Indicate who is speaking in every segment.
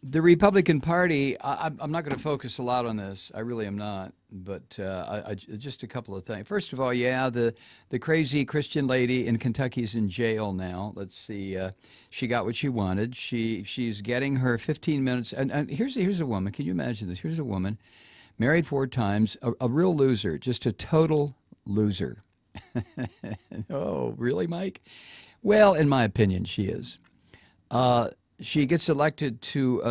Speaker 1: The Republican Party, I'm not going to focus a lot on this. I really am not. But just a couple of things. First of all, yeah, the crazy Christian lady in Kentucky's in jail now. Let's see. She got what she wanted. She's getting her 15 minutes. And here's a woman. Can you imagine this? Here's a woman, married 4 times, a real loser, just a total loser. Oh, really, Mike? Well, in my opinion, she is. She gets elected to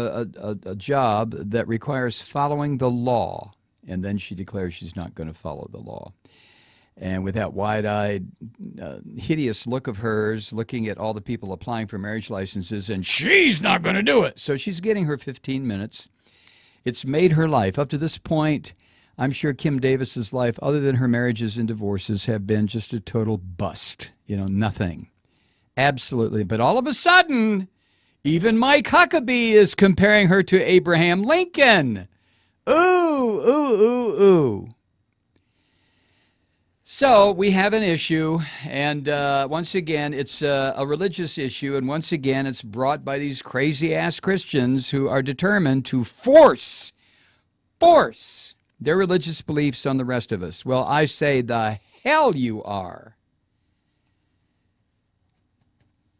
Speaker 1: a job that requires following the law, and then she declares she's not going to follow the law. And with that wide-eyed, hideous look of hers, looking at all the people applying for marriage licenses, and she's not going to do it. So she's getting her 15 minutes. It's made her life. Up to this point, I'm sure Kim Davis's life, other than her marriages and divorces, have been just a total bust. Nothing. Absolutely. But all of a sudden, even Mike Huckabee is comparing her to Abraham Lincoln. Ooh, ooh, ooh, ooh. So we have an issue, and once again, it's a religious issue, and once again, it's brought by these crazy-ass Christians who are determined to force their religious beliefs on the rest of us. Well, I say the hell you are.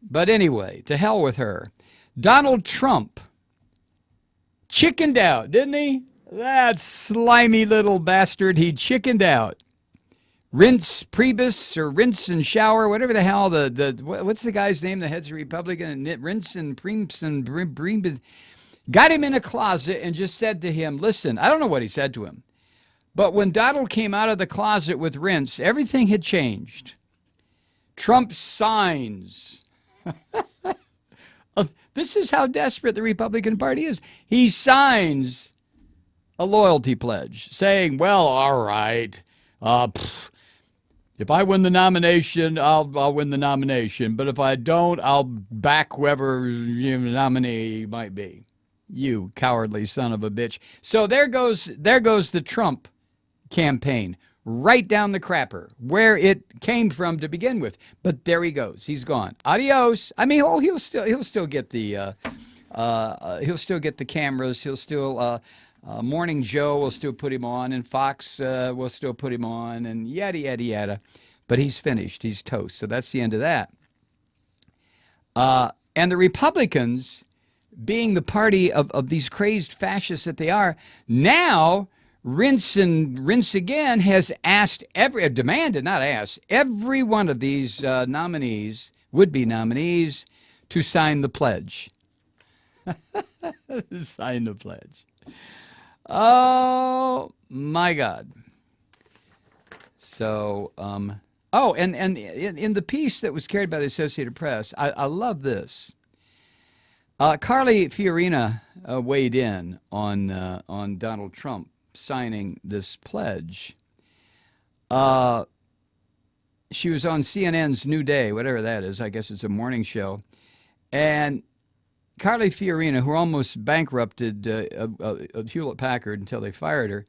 Speaker 1: But anyway, to hell with her. Donald Trump chickened out, didn't he? That slimy little bastard, he chickened out. Rinse Priebus or rinse and shower, whatever the hell, what's the guy's name that heads a Republican? Rinse and Priebus and got him in a closet and just said to him, listen, I don't know what he said to him, but when Donald came out of the closet with Rinse, everything had changed. Trump signs. This is how desperate the Republican Party is. He signs a loyalty pledge saying, well, all right, if I win the nomination, I'll win the nomination. But if I don't, I'll back whoever the nominee might be. You cowardly son of a bitch. So there goes the Trump campaign, right down the crapper, where it came from to begin with. But there he goes. He's gone. Adios. I mean, he'll still get the cameras. He'll still Morning Joe will still put him on, and Fox will still put him on, and yada, yada, yada. But he's finished. He's toast. So that's the end of that. And the Republicans, being the party of these crazed fascists that they are, now Rinse Again has demanded, not asked, every one of these nominees, would-be nominees, to sign the pledge. Sign the pledge. Oh, my God. So, and in the piece that was carried by the Associated Press, I love this. Carly Fiorina weighed in on Donald Trump signing this pledge. She was on CNN's New Day, whatever that is. I guess it's a morning show. And Carly Fiorina, who almost bankrupted Hewlett-Packard until they fired her,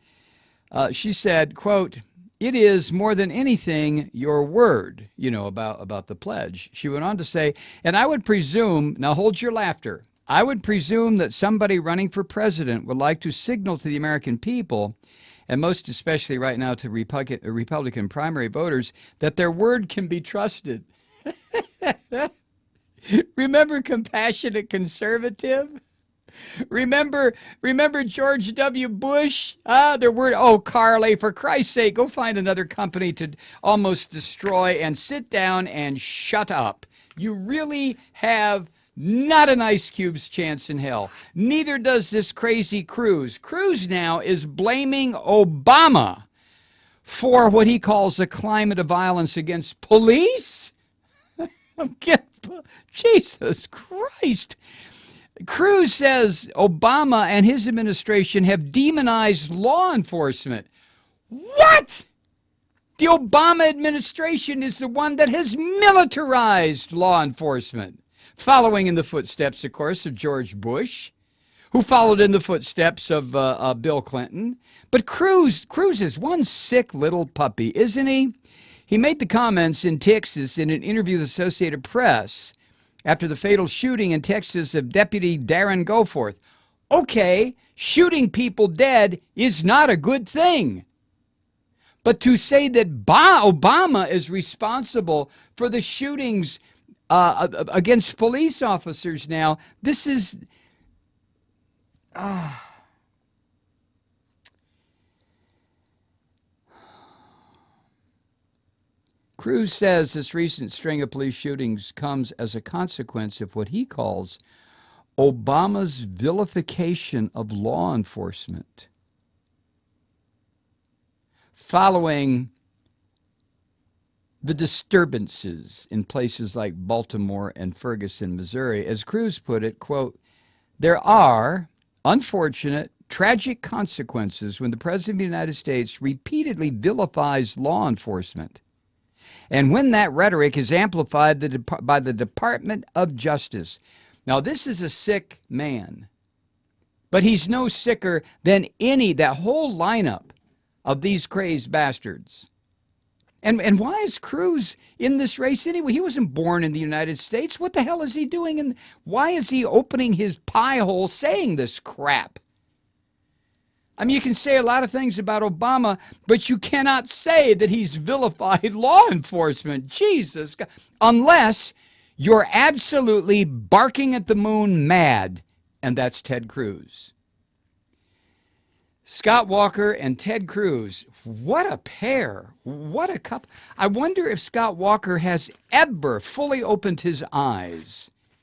Speaker 1: she said, quote, "It is more than anything your word," about the pledge. She went on to say, and I would presume, now hold your laughter, I would presume that somebody running for president would like to signal to the American people, and most especially right now to Republican primary voters, that their word can be trusted. Remember compassionate conservative? Remember George W. Bush? Their word, oh, Carly, for Christ's sake, go find another company to almost destroy and sit down and shut up. You really have not an Ice Cube's chance in hell. Neither does this crazy Cruz. Cruz now is blaming Obama for what he calls a climate of violence against police? Jesus Christ. Cruz says Obama and his administration have demonized law enforcement. What? The Obama administration is the one that has militarized law enforcement, following in the footsteps, of course, of George Bush, who followed in the footsteps of Bill Clinton. But Cruz is one sick little puppy, isn't he? He made the comments in Texas in an interview with the Associated Press after the fatal shooting in Texas of Deputy Darren Goforth. Okay, shooting people dead is not a good thing. But to say that Obama is responsible for the shootings against police officers now, this is... Cruz says this recent string of police shootings comes as a consequence of what he calls Obama's vilification of law enforcement. Following the disturbances in places like Baltimore and Ferguson, Missouri, as Cruz put it, quote, there are unfortunate, tragic consequences when the President of the United States repeatedly vilifies law enforcement. And when that rhetoric is amplified by the Department of Justice. Now, this is a sick man, but he's no sicker than that whole lineup of these crazed bastards. And why is Cruz in this race anyway? He wasn't born in the United States. What the hell is he doing? And why is he opening his pie hole saying this crap? I mean, you can say a lot of things about Obama, but you cannot say that he's vilified law enforcement. Jesus God. Unless you're absolutely barking at the moon mad, and that's Ted Cruz. Scott Walker and Ted Cruz, what a pair. What a couple. I wonder if Scott Walker has ever fully opened his eyes